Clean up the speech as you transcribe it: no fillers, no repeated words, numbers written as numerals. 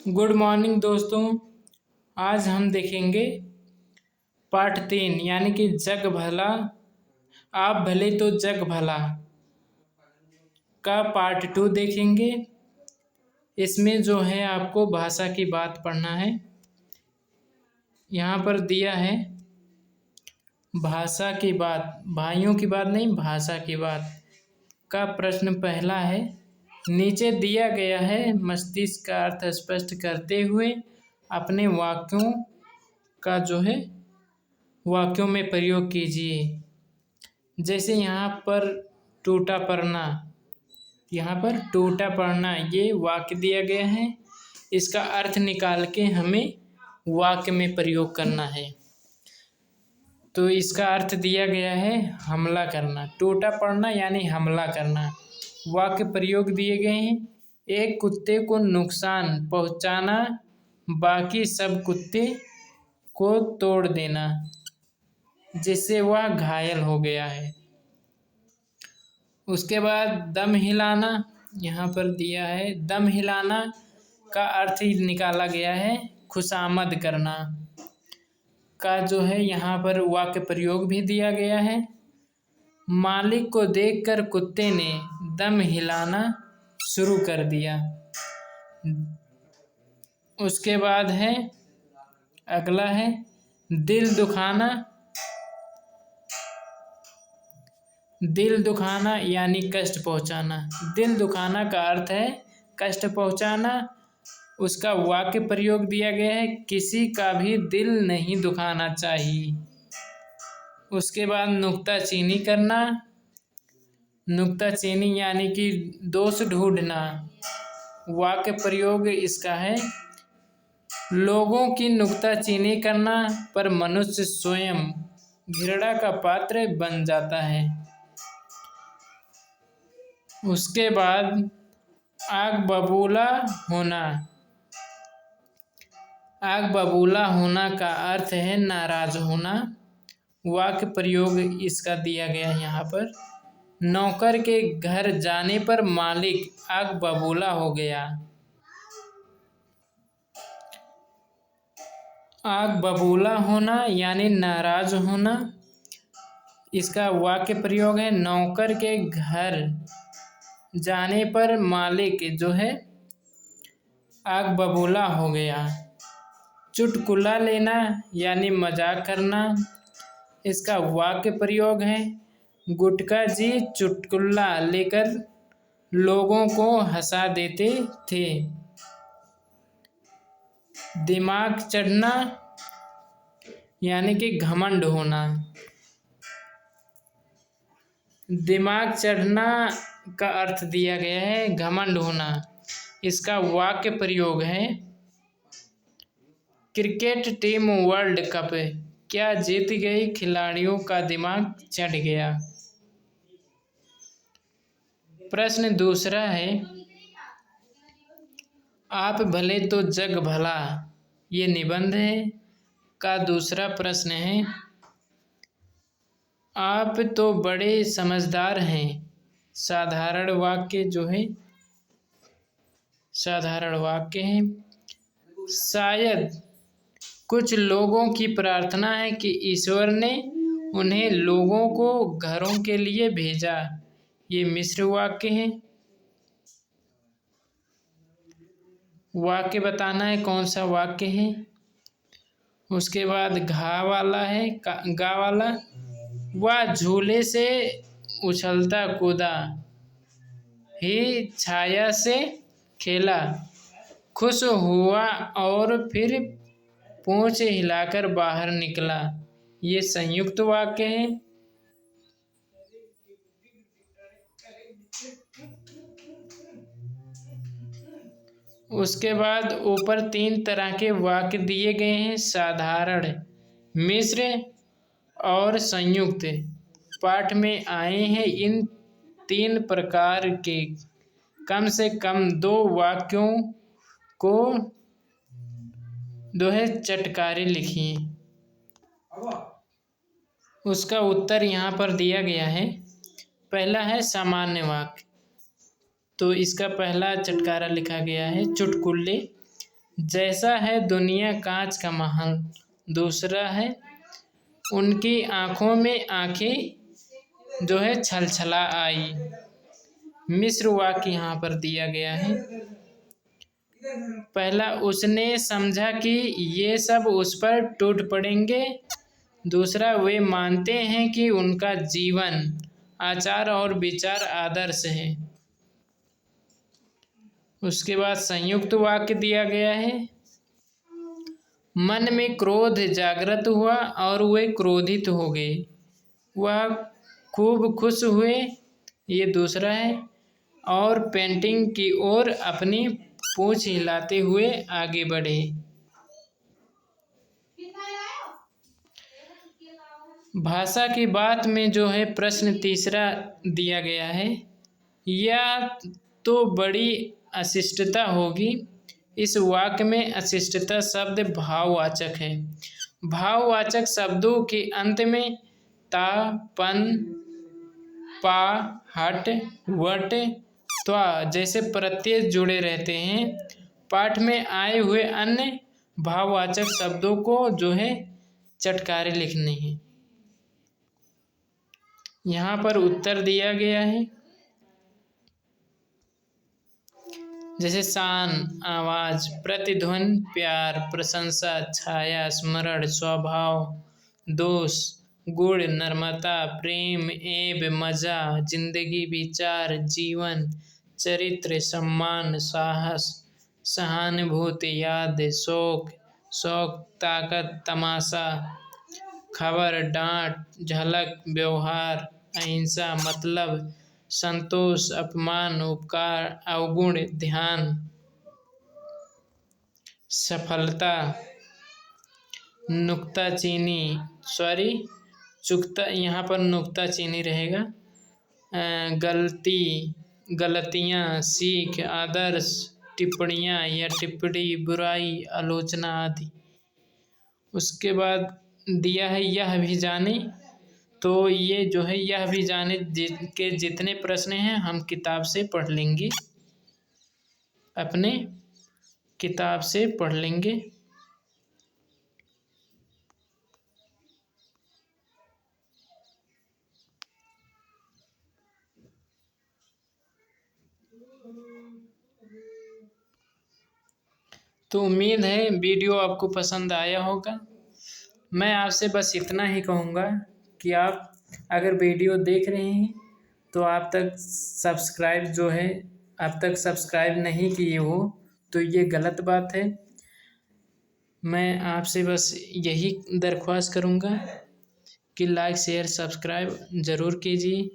Good morning दोस्तों। आज हम देखेंगे पार्ट 3 यानी कि जग भला आप भले तो जग भला का पार्ट 2 देखेंगे। इसमें जो है आपको भाषा की बात पढ़ना है। यहाँ पर दिया है भाषा की बात, भाइयों की बात नहीं, भाषा की बात का प्रश्न पहला है। नीचे दिया गया है मस्तिष्क का अर्थ स्पष्ट करते हुए अपने वाक्यों का जो है वाक्यों में प्रयोग कीजिए। जैसे यहाँ पर टूटा पड़ना, यहाँ पर टूटा पड़ना ये वाक्य दिया गया है। इसका अर्थ निकाल के हमें वाक्य में प्रयोग करना है। तो इसका अर्थ दिया गया है हमला करना, टूटा पड़ना यानी हमला करना। वाक्य प्रयोग दिए गए हैं। एक कुत्ते को नुकसान पहुंचाना, बाकी सब कुत्ते को तोड़ देना जिससे वह घायल हो गया है। उसके बाद दम हिलाना, यहाँ पर दिया है दम हिलाना का अर्थ ही निकाला गया है खुशामद करना का जो है यहाँ पर वाक्य प्रयोग भी दिया गया है। मालिक को देखकर कुत्ते ने दम हिलाना शुरू कर दिया। उसके बाद है अगला है दिल दुखाना। दिल दुखाना यानी कष्ट पहुंचाना। दिल दुखाना का अर्थ है कष्ट पहुंचाना। उसका वाक्य प्रयोग दिया गया है किसी का भी दिल नहीं दुखाना चाहिए। उसके बाद नुक्ताचीनी करना। नुक्ताचीनी यानी कि दोष ढूंढना। वाक्य प्रयोग इसका है लोगों की नुक्ताचीनी करना पर मनुष्य स्वयं घृणा का पात्र बन जाता है। उसके बाद आग बबूला होना। आग बबूला होना का अर्थ है नाराज होना। वाक्य प्रयोग इसका दिया गया है यहाँ पर नौकर के घर जाने पर मालिक आग बबूला हो गया। आग बबूला होना यानी नाराज होना। इसका वाक्य प्रयोग है नौकर के घर जाने पर मालिक जो है आग बबूला हो गया। चुटकुला लेना यानी मजाक करना। इसका वाक्य प्रयोग है गुटका जी चुटकुला लेकर लोगों को हंसा देते थे। दिमाग चढ़ना यानी कि घमंड होना। दिमाग चढ़ना का अर्थ दिया गया है घमंड होना। इसका वाक्य प्रयोग है क्रिकेट टीम वर्ल्ड कप क्या जीत गई, खिलाड़ियों का दिमाग चढ़ गया। प्रश्न दूसरा है आप भले तो जग भला, ये निबंध है का दूसरा प्रश्न है आप तो बड़े समझदार हैं। साधारण वाक्य जो है साधारण वाक्य है। शायद कुछ लोगों की प्रार्थना है कि ईश्वर ने उन्हें लोगों को घरों के लिए भेजा, ये मिश्र वाक्य है। वाक्य बताना है कौन सा वाक्य है। उसके बाद घा वाला है गा वाला वह झूले से उछलता कूदा ही छाया से खेला, खुश हुआ और फिर पूंछ हिलाकर बाहर निकला, ये संयुक्त वाक्य है। उसके बाद ऊपर 3 तरह के वाक्य दिए गए हैं साधारण, मिश्र और संयुक्त। पाठ में आए हैं इन 3 प्रकार के कम से कम 2 वाक्यों को चटकारे लिखिए। उसका उत्तर यहाँ पर दिया गया है। पहला है सामान्य वाक्य, तो इसका पहला चटकारा लिखा गया है चुटकुले जैसा है दुनिया कांच का महल। दूसरा है उनकी आंखों में आंखें जो है छलछला आई। मिश्र वाक्य यहाँ पर दिया गया है। पहला, उसने समझा कि ये सब उस पर टूट पड़ेंगे। दूसरा, वे मानते हैं कि उनका जीवन, आचार और विचार आदर्श है। उसके बाद संयुक्त वाक्य दिया गया है। मन में क्रोध जागृत हुआ और वे क्रोधित हो गए। वह खूब खुश हुए, ये दूसरा है, और पेंटिंग की ओर अपनी पूंछ हिलाते हुए आगे बढ़े। भाषा की बात में जो है प्रश्न तीसरा दिया गया है। यह तो बड़ी अशिष्टता होगी। इस वाक्य में अशिष्टता शब्द भाववाचक है। भाववाचक शब्दों के अंत में ता, पन, पा, हट, वट, त्वा जैसे प्रत्यय जुड़े रहते हैं। पाठ में आए हुए अन्य भाववाचक शब्दों को जो है चटकारे लिखने हैं। यहाँ पर उत्तर दिया गया है। जैसे शान, आवाज, प्रतिध्वनि, प्यार, प्रशंसा, छाया, स्मरण, स्वभाव, दोष, गुण, नम्रता, प्रेम, ऐब, मजा, जिंदगी, विचार, जीवन, चरित्र, सम्मान, साहस, सहानुभूति, याद, शौक, ताकत, तमाशा, खबर, डांट, झलक, व्यवहार, अहिंसा, मतलब, संतोष, अपमान, उपकार, अवगुण, ध्यान, सफलता, नुक्ताचीनी, चुकता, यहाँ पर नुक्ताचीनी रहेगा, गलती, गलतियाँ, सीख, आदर्श, टिप्पणियाँ या टिप्पणी, बुराई, आलोचना आदि। उसके बाद दिया है यह भी जाने। तो ये जो है यह भी जाने के जितने प्रश्न हैं हम किताब से पढ़ लेंगे, अपने किताब से पढ़ लेंगे। तो उम्मीद है वीडियो आपको पसंद आया होगा। मैं आपसे बस इतना ही कहूँगा कि आप अगर वीडियो देख रहे हैं तो आप तक सब्सक्राइब नहीं किए हो तो ये गलत बात है। मैं आपसे बस यही दरख्वास्त करूँगा कि लाइक, शेयर, सब्सक्राइब ज़रूर कीजिए।